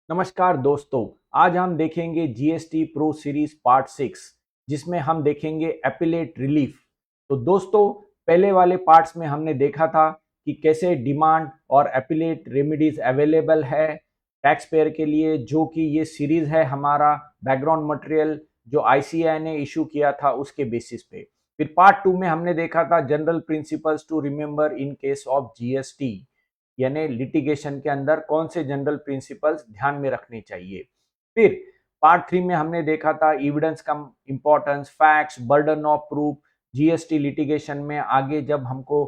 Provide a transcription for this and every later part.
नमस्कार दोस्तों। आज हम देखेंगे जीएसटी प्रो सीरीज पार्ट 6 जिसमें हम देखेंगे एपिलेट रिलीफ। तो दोस्तों, पहले वाले पार्ट्स में हमने देखा था कि कैसे डिमांड और एपिलेट रेमेडीज अवेलेबल है टैक्स पेयर के लिए, जो कि ये सीरीज है हमारा बैकग्राउंड मटेरियल जो आईसीएआई ने इशू किया था उसके बेसिस पे। फिर पार्ट 2 में हमने देखा था general principles to remember in case of GST, यानी लिटिगेशन के अंदर कौन से जनरल प्रिंसिपल्स ध्यान में रखने चाहिए। फिर पार्ट 3 में हमने देखा था एविडेंस का importance, facts, burden of proof, GST litigation में आगे जब हमको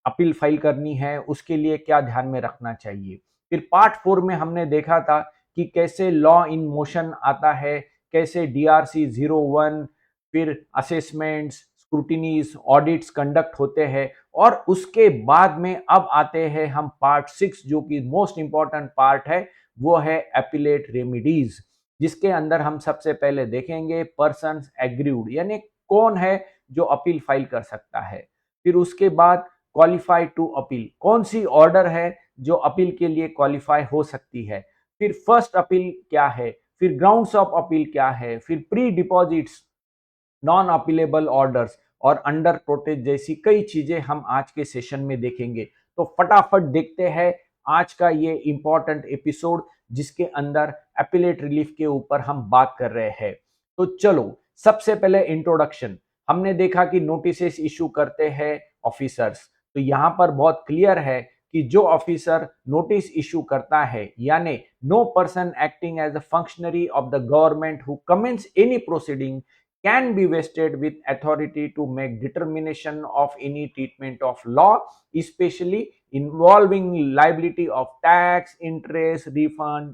अपील फाइल करनी है उसके लिए क्या ध्यान में रखना चाहिए। फिर पार्ट 4 में हमने देखा था कि कैसे लॉ इन मोशन आता है, कैसे डीआरसी 01, फिर असेसमेंट्स, स्क्रूटिनीज, ऑडिट्स कंडक्ट होते हैं। और उसके बाद में अब आते हैं हम पार्ट 6 जो कि मोस्ट इंपॉर्टेंट पार्ट है, वो है एपिलेट रेमिडीज, जिसके अंदर हम सबसे पहले देखेंगे पर्सन्स एग्रीव्ड, यानी कौन है जो अपील फाइल कर सकता है। फिर उसके बाद क्वालिफाइड टू अपील, कौन सी ऑर्डर है जो अपील के लिए क्वालिफाई हो सकती है। फिर फर्स्ट अपील क्या है, फिर ग्राउंड्स ऑफ अपील क्या है, फिर pre deposits, non appealable orders और अंडर प्रोटेस्ट जैसी कई चीजें हम आज के सेशन में देखेंगे। तो फटाफट देखते हैं आज का ये इंपॉर्टेंट एपिसोड जिसके अंदर एपिलेट रिलीफ के ऊपर हम बात कर रहे हैं। तो चलो, सबसे पहले इंट्रोडक्शन। हमने देखा कि नोटिस इशू करते हैं ऑफिसर्स, तो यहां पर बहुत क्लियर है कि जो ऑफिसर नोटिस इशू करता है, यानी no person acting as a functionary of the government who commences any proceeding can be vested with authority to make determination of any treatment of law, especially involving liability of tax, interest, refund,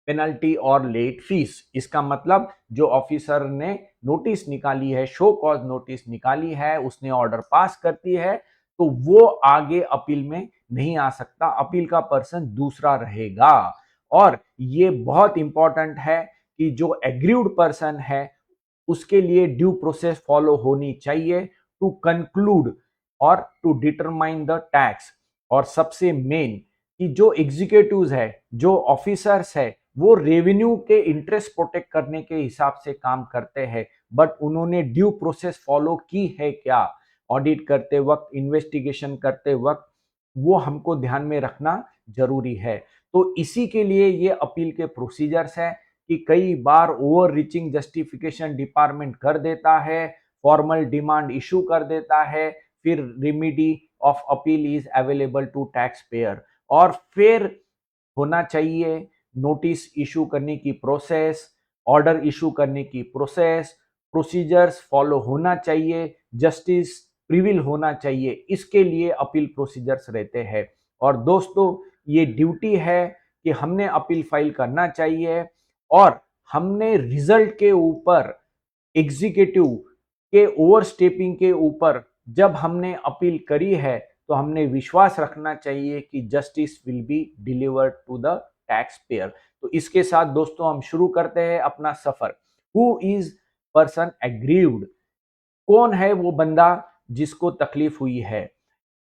penalty और late fees. इसका मतलब जो officer ने notice निकाली है, show cause notice निकाली है, उसने ऑर्डर पास करती है, तो वो आगे अपील में नहीं आ सकता, अपील का पर्सन दूसरा रहेगा। और ये बहुत इंपॉर्टेंट है कि जो एग्रीव्ड पर्सन है उसके लिए ड्यू प्रोसेस फॉलो होनी चाहिए टू कंक्लूड और टू डिटरमाइन द टैक्स। और सबसे मेन कि जो एग्जीक्यूटिव्स है, जो ऑफिसर्स है, वो रेवेन्यू के इंटरेस्ट प्रोटेक्ट करने के हिसाब से काम करते हैं, बट उन्होंने ड्यू प्रोसेस फॉलो की है क्या ऑडिट करते वक्त, इन्वेस्टिगेशन करते वक्त, वो हमको ध्यान में रखना जरूरी है। तो इसी के लिए ये अपील के प्रोसीजर्स है कि कई बार ओवर रीचिंग जस्टिफिकेशन डिपार्टमेंट कर देता है, फॉर्मल डिमांड इशू कर देता है, फिर remedy of appeal is available to taxpayer. और फिर होना चाहिए नोटिस इशू करने की प्रोसेस, ऑर्डर इशू करने की प्रोसेस, प्रोसीजर्स फॉलो होना चाहिए, जस्टिस प्रिविल होना चाहिए, इसके लिए अपील प्रोसीजर्स रहते हैं। और दोस्तों, ये ड्यूटी है कि हमने अपील फाइल करना चाहिए और हमने रिजल्ट के ऊपर, एग्जीक्यूटिव के ओवरस्टेपिंग के ऊपर जब हमने अपील करी है तो हमने विश्वास रखना चाहिए कि justice will be delivered to the taxpayer. तो इसके साथ दोस्तों हम शुरू करते हैं अपना सफर। हु इज पर्सन एग्रीव्ड, कौन है वो बंदा जिसको तकलीफ हुई है।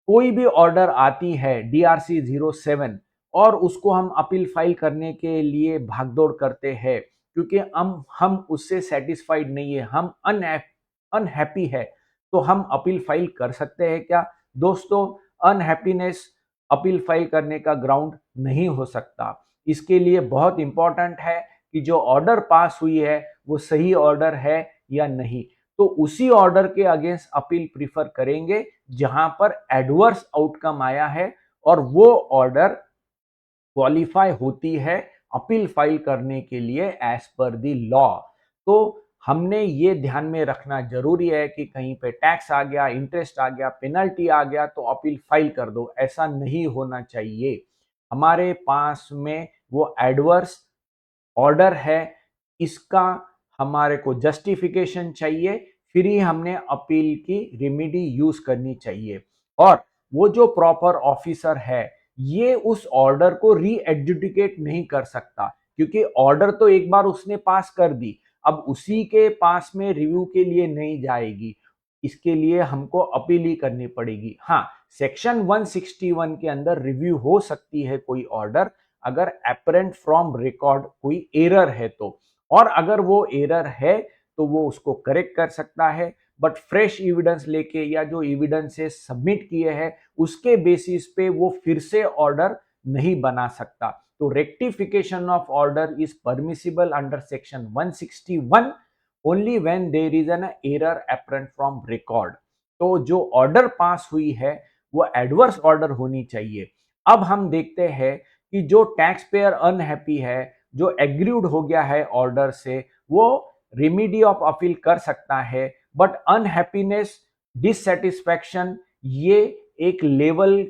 कोई भी ऑर्डर आती है डीआरसी 07 और उसको हम अपील फाइल करने के लिए भागदौड़ करते हैं क्योंकि हम उससे सेटिस्फाइड नहीं है, हम अनहैप्पी है, तो हम अपील फाइल कर सकते हैं क्या। दोस्तों, अनहैप्पीनेस अपील फाइल करने का ग्राउंड नहीं हो सकता। इसके लिए बहुत इंपॉर्टेंट है कि जो ऑर्डर पास हुई है वो सही ऑर्डर है या नहीं, तो उसी ऑर्डर के अगेंस्ट अपील प्रीफर करेंगे जहां पर एडवर्स आउटकम आया है और वो ऑर्डर क्वालिफाई होती है अपील फाइल करने के लिए एज पर द लॉ। तो हमने ये ध्यान में रखना जरूरी है कि कहीं पे टैक्स आ गया, इंटरेस्ट आ गया, पेनल्टी आ गया तो अपील फाइल कर दो, ऐसा नहीं होना चाहिए। हमारे पास में वो एडवर्स ऑर्डर है, इसका हमारे को जस्टिफिकेशन चाहिए, फिर ही हमने अपील की रेमेडी यूज करनी चाहिए। और वो जो प्रॉपर ऑफिसर है ये उस ऑर्डर को री एडजुडिकेट नहीं कर सकता क्योंकि ऑर्डर तो एक बार उसने पास कर दी, अब उसी के पास में रिव्यू के लिए नहीं जाएगी, इसके लिए हमको अपील ही करनी पड़ेगी। हाँ, सेक्शन 161 के अंदर रिव्यू हो सकती है कोई ऑर्डर, अगर अपरेंट फ्रॉम रिकॉर्ड कोई एरर है तो, और अगर वो एरर है तो वो उसको करेक्ट कर सकता है, बट फ्रेश एविडेंस लेके या जो एविडेंसेस सबमिट किए हैं उसके बेसिस पे वो फिर से ऑर्डर नहीं बना सकता। तो rectification of order is permissible under section 161 only when there is an error apparent from record. तो जो ऑर्डर पास हुई है वो एडवर्स ऑर्डर होनी चाहिए। अब हम देखते हैं कि जो टैक्स पेयर अनहैप्पी है, जो एग्रीड हो गया है ऑर्डर से, वो रेमेडी ऑफ अपील कर सकता है, बट अनहैप्पीनेस, डिससेटिस्फैक्शन, ये एक लेवल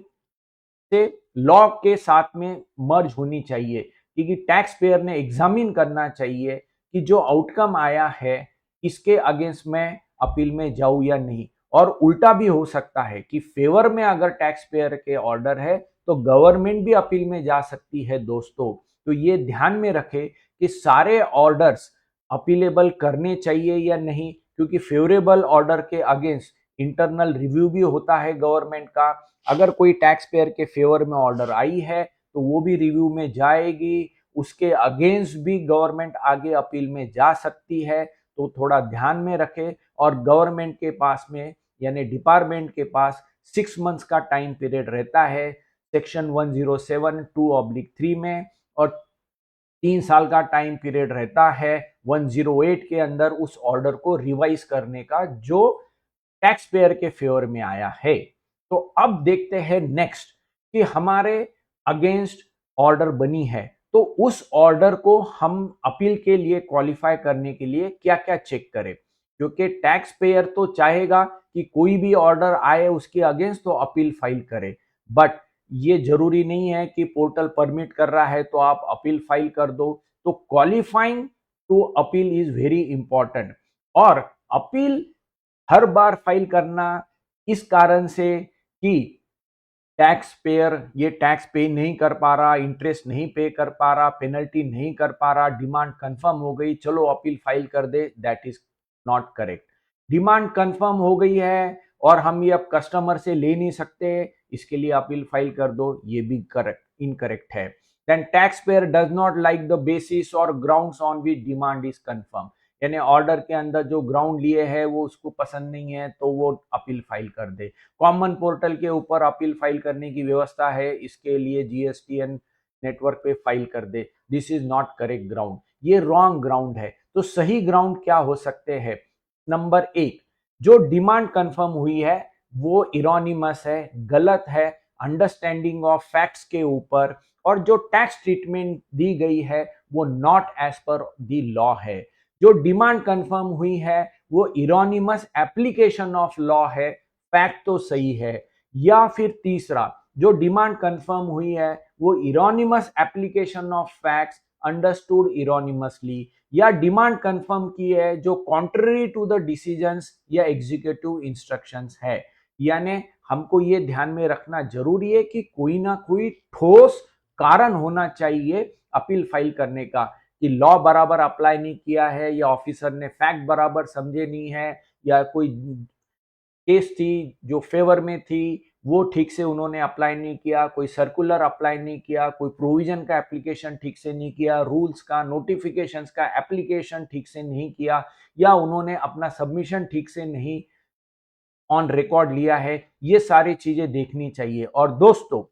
से लॉ के साथ में मर्ज होनी चाहिए, क्योंकि टैक्स पेयर ने एग्जामिन करना चाहिए कि जो आउटकम आया है इसके अगेंस्ट में अपील में जाऊं या नहीं। और उल्टा भी हो सकता है कि फेवर में अगर टैक्स पेयर के ऑर्डर है तो गवर्नमेंट भी अपील में जा सकती है दोस्तों। तो ये ध्यान में रखें कि सारे ऑर्डर्स अपीलेबल करने चाहिए या नहीं, क्योंकि फेवरेबल ऑर्डर के अगेंस्ट इंटरनल रिव्यू भी होता है गवर्नमेंट का। अगर कोई टैक्स पेयर के फेवर में ऑर्डर आई है तो वो भी रिव्यू में जाएगी, उसके अगेंस्ट भी गवर्नमेंट आगे अपील में जा सकती है। तो थोड़ा ध्यान में रखें। और गवर्नमेंट के पास में यानी डिपार्टमेंट के पास 6 मंथ्स का टाइम पीरियड रहता है सेक्शन 107(2)(3) में, और 3 साल का टाइम पीरियड रहता है 108 के अंदर उस ऑर्डर को रिवाइज करने का जो टैक्स पेयर के फेवर में आया है। तो अब देखते हैं नेक्स्ट कि हमारे अगेंस्ट ऑर्डर बनी है तो उस ऑर्डर को हम अपील के लिए क्वालिफाई करने के लिए क्या क्या चेक करें, क्योंकि टैक्स पेयर तो चाहेगा कि कोई भी ऑर्डर आए उसके अगेंस्ट तो अपील फाइल करे, बट ये जरूरी नहीं है कि पोर्टल परमिट कर रहा है तो आप अपील फाइल कर दो। तो qualifying to appeal is very important. और अपील हर बार फाइल करना इस कारण से कि टैक्स पेयर ये टैक्स पे नहीं कर पा रहा, इंटरेस्ट नहीं पे कर पा रहा, पेनल्टी नहीं कर पा रहा, डिमांड कंफर्म हो गई चलो अपील फाइल कर दे, that is not correct. Demand confirm हो गई है और हम ये अब कस्टमर से ले नहीं सकते, इसके लिए अपील फाइल कर दो, ये भी करेक्ट इनकरेक्ट है। Then tax payer does not like the basis और grounds on which demand is confirm, यानी ऑर्डर के अंदर जो ग्राउंड लिए है वो उसको पसंद नहीं है तो वो अपील फाइल कर दे। कॉमन पोर्टल के ऊपर अपील फाइल करने की व्यवस्था है, इसके लिए जीएसटीएन नेटवर्क पे फाइल कर दे, this is not correct ground, ये रॉन्ग ग्राउंड है। तो सही ग्राउंड क्या हो सकते हैं? नंबर 1, जो डिमांड कंफर्म हुई है वो इरोनिमस है, गलत है अंडरस्टैंडिंग ऑफ फैक्ट्स के ऊपर, और जो टैक्स ट्रीटमेंट दी गई है वो not as per the law है। जो डिमांड कंफर्म हुई है वो इरोनिमस एप्लीकेशन ऑफ लॉ है, फैक्ट तो सही है। या फिर तीसरा, जो डिमांड कंफर्म हुई है वो erroneous application of facts understood इरोनिमसली, या डिमांड कंफर्म की है जो कॉन्ट्ररी टू द डिसीजंस या एग्जीक्यूटिव इंस्ट्रक्शंस है। यानी हमको ये ध्यान में रखना जरूरी है कि कोई ना कोई ठोस कारण होना चाहिए अपील फाइल करने का, कि लॉ बराबर अप्लाई नहीं किया है, या ऑफिसर ने फैक्ट बराबर समझे नहीं है, या कोई केस थी जो फेवर में थी वो ठीक से उन्होंने अप्लाई नहीं किया, कोई सर्कुलर अप्लाई नहीं किया, कोई प्रोविजन का एप्लीकेशन ठीक से नहीं किया, रूल्स का नोटिफिकेशंस का एप्लीकेशन ठीक से नहीं किया, या उन्होंने अपना सबमिशन ठीक से नहीं ऑन रिकॉर्ड लिया है, ये सारी चीजें देखनी चाहिए। और दोस्तों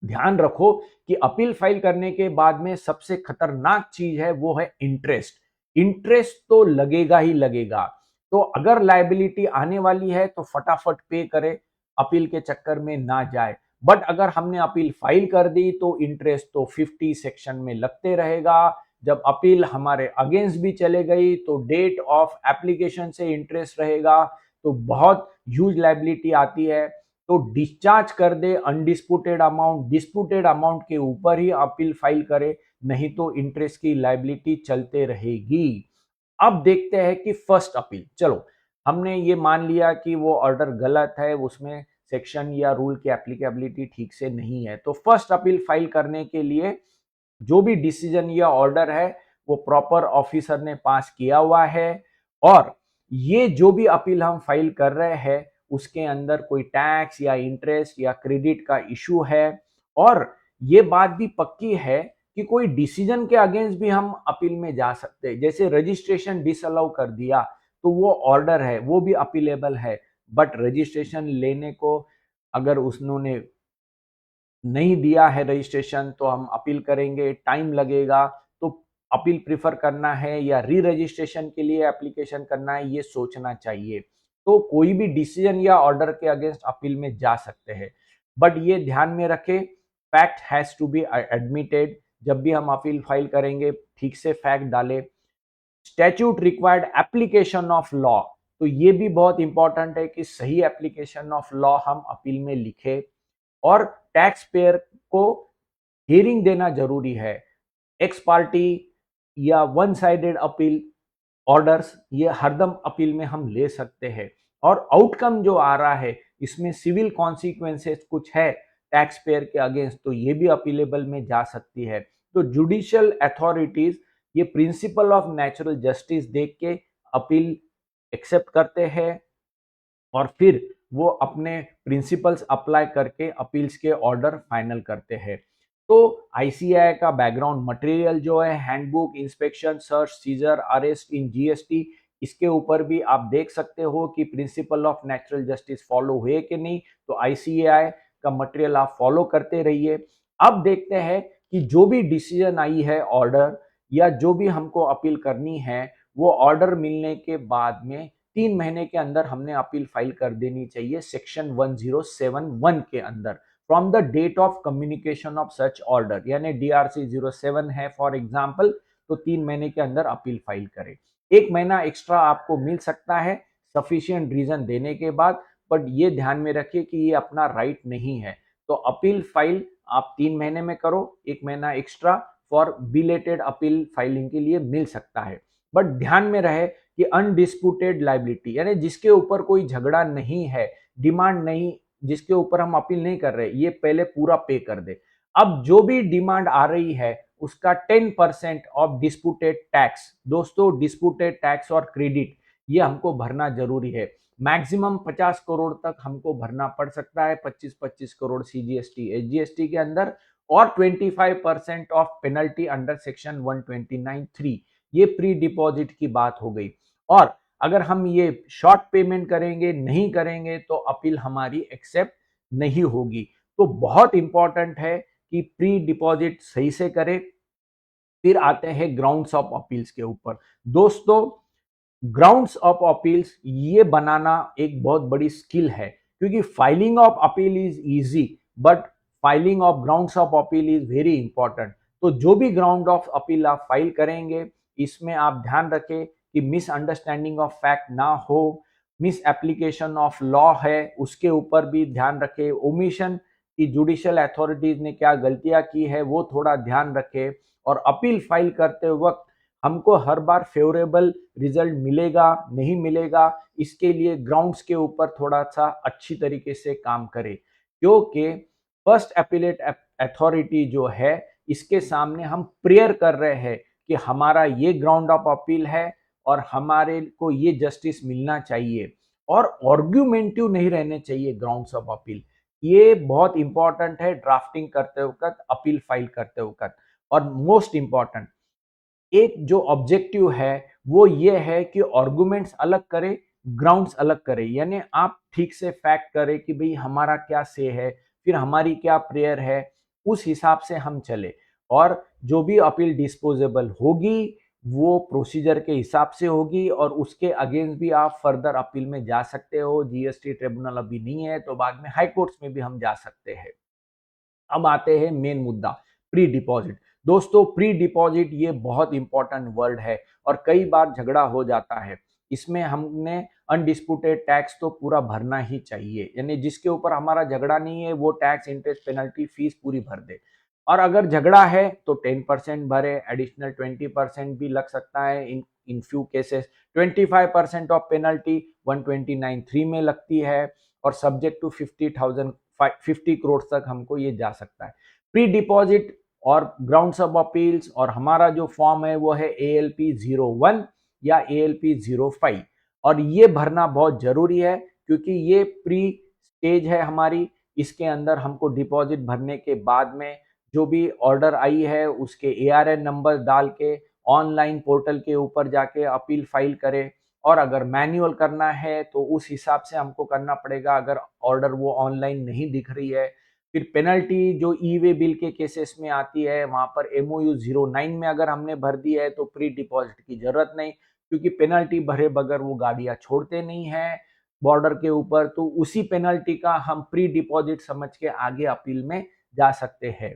ध्यान रखो कि अपील फाइल करने के बाद में सबसे खतरनाक चीज है वो है इंटरेस्ट। इंटरेस्ट तो लगेगा ही लगेगा, तो अगर लायबिलिटी आने वाली है तो फटाफट पे करे, अपील के चक्कर में ना जाए। बट अगर हमने अपील फाइल कर दी तो इंटरेस्ट तो 50 सेक्शन में लगते रहेगा। जब अपील हमारे अगेंस्ट भी चले गई तो डेट ऑफ एप्लीकेशन से इंटरेस्ट रहेगा, तो बहुत ह्यूज लायबिलिटी आती है। तो डिस्चार्ज कर दे अनडिस्प्यूटेड अमाउंट, डिस्प्यूटेड अमाउंट के ऊपर ही अपील फाइल करे, नहीं तो इंटरेस्ट की लायबिलिटी चलते रहेगी। अब देखते हैं कि फर्स्ट अपील, चलो हमने ये मान लिया कि वो ऑर्डर गलत है, उसमें सेक्शन या रूल की एप्लीकेबिलिटी ठीक से नहीं है, तो फर्स्ट अपील फाइल करने के लिए जो भी डिसीजन या ऑर्डर है वो प्रॉपर ऑफिसर ने पास किया हुआ है, और ये जो भी अपील हम फाइल कर रहे हैं उसके अंदर कोई टैक्स या इंटरेस्ट या क्रेडिट का इशू है, और ये बात भी पक्की है कि कोई डिसीजन के अगेंस्ट भी हम अपील में जा सकते हैं। जैसे रजिस्ट्रेशन डिसअलाउ कर दिया तो वो ऑर्डर है, वो भी अपीलेबल है, बट रजिस्ट्रेशन लेने को अगर उन्होंने नहीं दिया है रजिस्ट्रेशन तो हम अपील करेंगे, टाइम लगेगा। तो अपील प्रीफर करना है या री रजिस्ट्रेशन के लिए एप्लीकेशन करना है, ये सोचना चाहिए। तो कोई भी डिसीजन या ऑर्डर के अगेंस्ट अपील में जा सकते हैं, बट ये ध्यान में रखें, fact has to be admitted. जब भी हम अपील फाइल करेंगे ठीक से फैक्ट डालें। Statute required application of law, तो ये भी बहुत इंपॉर्टेंट है कि सही एप्लीकेशन ऑफ लॉ हम अपील में लिखें। और टैक्स पेयर को हियरिंग देना जरूरी है। एक्स पार्टी या वन साइडेड अपील ऑर्डर्स ये हरदम अपील में हम ले सकते हैं। और आउटकम जो आ रहा है इसमें सिविल कॉन्सिक्वेंसेस कुछ है टैक्स पेयर के अगेंस्ट, तो ये भी अपीलेबल में जा सकती है। तो जुडिशियल अथॉरिटीज ये प्रिंसिपल ऑफ नेचुरल जस्टिस देख के अपील एक्सेप्ट करते हैं और फिर वो अपने प्रिंसिपल्स अप्लाई करके अपील्स के ऑर्डर फाइनल करते हैं। तो आईसीएआई का बैकग्राउंड मटेरियल जो है, handbook, inspection, search, seizure, arrest in GST, इसके ऊपर भी आप देख सकते हो कि principle of natural justice follow हुए कि नहीं। तो आईसीएआई का मटेरियल आप फॉलो करते रहिए। अब देखते हैं कि जो भी डिसीजन आई है, ऑर्डर या जो भी हमको अपील करनी है, वो ऑर्डर मिलने के बाद में 3 महीने के अंदर हमने अपील फाइल कर देनी चाहिए सेक्शन 1071 के अंदर, from the date of communication of such order. यानी डीआरसी 07 है फॉर एग्जांपल, तो 3 महीने के अंदर अपील फाइल करें। 1 महीना एक्स्ट्रा आपको मिल सकता है सफिशिएंट रीजन देने के बाद, बट ये ध्यान में रखिए कि ये अपना राइट नहीं है। तो अपील फाइल आप 3 महीने में करो, 1 महीना extra for belated appeal filing के लिए मिल सकता है। बट ध्यान में रहे कि अनडिस्प्यूटेड लाइबिलिटी, यानी जिसके ऊपर कोई झगड़ा नहीं है, डिमांड नहीं, जिसके ऊपर हम अपील नहीं कर रहे, ये पहले पूरा पे कर दे। अब जो भी डिमांड आ रही है उसका 10% ऑफ डिस्प्यूटेड टैक्स, दोस्तों डिस्प्यूटेड टैक्स और क्रेडिट ये हमको भरना जरूरी है। मैक्सिमम 50 करोड़ तक हमको भरना पड़ सकता है, 25-25 करोड़ सीजीएसटी एसजीएसटी के अंदर, और 25% ऑफ पेनल्टी अंडर सेक्शन 129(3), ये प्री डिपॉजिट की बात हो गई। और अगर हम ये शॉर्ट पेमेंट करेंगे, नहीं करेंगे, तो अपील हमारी एक्सेप्ट नहीं होगी। तो बहुत इंपॉर्टेंट है कि प्री डिपॉजिट सही से करें। फिर आते हैं ग्राउंड्स ऑफ अपील्स के ऊपर। दोस्तों ग्राउंड्स ऑफ अपील्स ये बनाना एक बहुत बड़ी स्किल है, क्योंकि filing of appeal is easy but filing of grounds of appeal is very important. तो जो भी ग्राउंड ऑफ अपील आप फाइल करेंगे, इसमें आप ध्यान रखें कि मिसअंडरस्टैंडिंग ऑफ फैक्ट ना हो, मिस एप्लीकेशन ऑफ लॉ है उसके ऊपर भी ध्यान रखें, ओमिशन की जुडिशियल अथॉरिटीज ने क्या गलतियां की है वो थोड़ा ध्यान रखें। और अपील फाइल करते वक्त हमको हर बार फेवरेबल रिजल्ट मिलेगा नहीं मिलेगा, इसके लिए ग्राउंड्स के ऊपर थोड़ा सा अच्छी तरीके से काम करें, क्योंकि फर्स्ट अपीलेट अथॉरिटी जो है इसके सामने हम प्रेयर कर रहे हैं कि हमारा ये ग्राउंड ऑफ अपील है और हमारे को ये जस्टिस मिलना चाहिए, और आर्गुमेंटिव नहीं रहने चाहिए ग्राउंड्स ऑफ अपील। ये बहुत इंपॉर्टेंट है ड्राफ्टिंग करते वक्त, अपील फाइल करते वक्त। और मोस्ट इंपॉर्टेंट एक जो ऑब्जेक्टिव है वो ये है कि आर्गुमेंट्स अलग करे, ग्राउंड्स अलग करे। यानी आप ठीक से फैक्ट करें कि भाई हमारा क्या से है, फिर हमारी क्या प्रेयर है, उस हिसाब से हम चले। और जो भी अपील डिस्पोजेबल होगी वो प्रोसीजर के हिसाब से होगी, और उसके अगेंस्ट भी आप फर्दर अपील में जा सकते हो। जीएसटी ट्रिब्यूनल अभी नहीं है तो बाद में हाई कोर्ट्स में भी हम जा सकते हैं। अब आते हैं मेन मुद्दा, प्री डिपॉजिट। दोस्तों प्री डिपॉजिट ये बहुत इंपॉर्टेंट वर्ड है और कई बार झगड़ा हो जाता है। इसमें हमने अनडिस्प्यूटेड टैक्स तो पूरा भरना ही चाहिए, यानी जिसके ऊपर हमारा झगड़ा नहीं है वो टैक्स, इंटरेस्ट, पेनल्टी, फीस पूरी भर दे। और अगर झगड़ा है तो 10% भरे, एडिशनल 20% भी लग सकता है in few cases. 25% of penalty 129(3) में लगती है, और सब्जेक्ट टू 50 करोड़ तक हमको ये जा सकता है। प्री डिपॉजिट और ग्राउंड्स ऑफ अपील्स, और हमारा जो फॉर्म है वो है ALP 01 या ALP 05, और ये भरना बहुत जरूरी है क्योंकि ये प्री स्टेज है हमारी। इसके अंदर हमको डिपॉजिट भरने के बाद में जो भी ऑर्डर आई है उसके ARN नंबर डाल के ऑनलाइन पोर्टल के ऊपर जाके अपील फाइल करें। और अगर मैन्युअल करना है तो उस हिसाब से हमको करना पड़ेगा, अगर ऑर्डर वो ऑनलाइन नहीं दिख रही है। फिर पेनल्टी जो ई-वे बिल के केसेस में आती है, वहां पर MOU 09 में अगर हमने भर दी है तो प्री डिपॉजिट की जरूरत नहीं, क्योंकि पेनल्टी भरे बगैर वो गाड़ियां छोड़ते नहीं है बॉर्डर के ऊपर। तो उसी पेनल्टी का हम प्री डिपॉजिट समझ के आगे अपील में जा सकते हैं।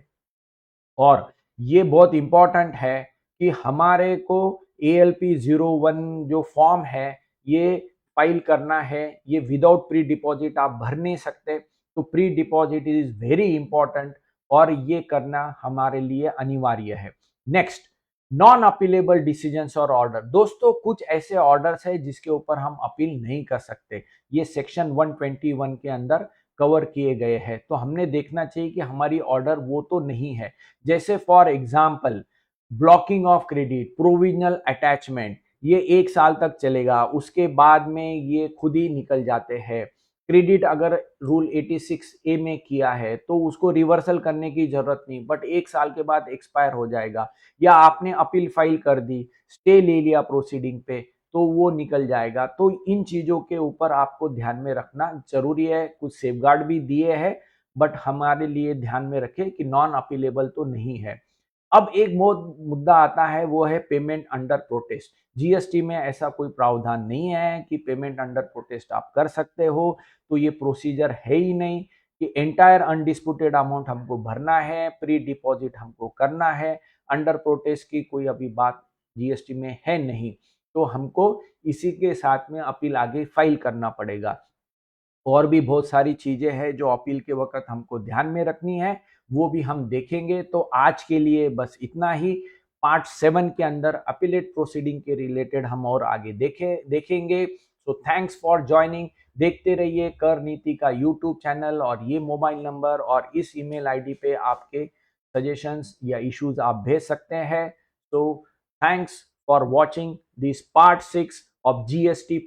और ये बहुत इंपॉर्टेंट है कि हमारे को ALP 01 जो फॉर्म है ये फाइल करना है। ये विदाउट प्री डिपॉजिट आप भर नहीं सकते, तो pre deposit is very important और ये करना हमारे लिए अनिवार्य है। नेक्स्ट, नॉन अपीलेबल डिसीजंस और ऑर्डर। दोस्तों कुछ ऐसे ऑर्डर्स है जिसके ऊपर हम अपील नहीं कर सकते, ये सेक्शन 121 के अंदर कवर किए गए हैं। तो हमने देखना चाहिए कि हमारी ऑर्डर वो तो नहीं है। जैसे for example blocking of credit, provisional attachment, ये 1 साल तक चलेगा, उसके बाद में ये खुद ही निकल जाते हैं। क्रेडिट अगर रूल 86A में किया है तो उसको रिवर्सल करने की जरूरत नहीं, बट 1 साल के बाद एक्सपायर हो जाएगा। या आपने अपील फाइल कर दी, स्टे ले लिया प्रोसीडिंग पे, तो वो निकल जाएगा। तो इन चीजों के ऊपर आपको ध्यान में रखना जरूरी है। कुछ सेफगार्ड भी दिए हैं, बट हमारे लिए ध्यान में रखें कि नॉन अपीलेबल तो नहीं है। अब एक मुद्दा आता है, वो है पेमेंट अंडर प्रोटेस्ट। GST में ऐसा कोई प्रावधान नहीं है कि पेमेंट अंडर प्रोटेस्ट आप कर सकते हो, तो ये प्रोसीजर है ही नहीं कि एंटायर अनडिस्प्यूटेड अमाउंट हमको भरना है, प्री डिपॉजिट हमको करना है। अंडर प्रोटेस्ट की कोई अभी बात GST में है नहीं, तो हमको इसी के साथ में अपील आगे फाइल करना पड़ेगा। और भी बहुत सारी चीजें हैं जो अपील के वक्त हमको ध्यान में रखनी है, वो भी हम देखेंगे। तो आज के लिए बस इतना ही। पार्ट 7 के अंदर अपीलेट प्रोसीडिंग के रिलेटेड हम और आगे देखेंगे। So thanks for joining. देखते रहिए कर नीति का यूट्यूब चैनल, और ये मोबाइल नंबर और इस ईमेल आईडी पे आपके सजेशंस या इश्यूज आप भेज सकते हैं। तो thanks for watching this part 6 of GST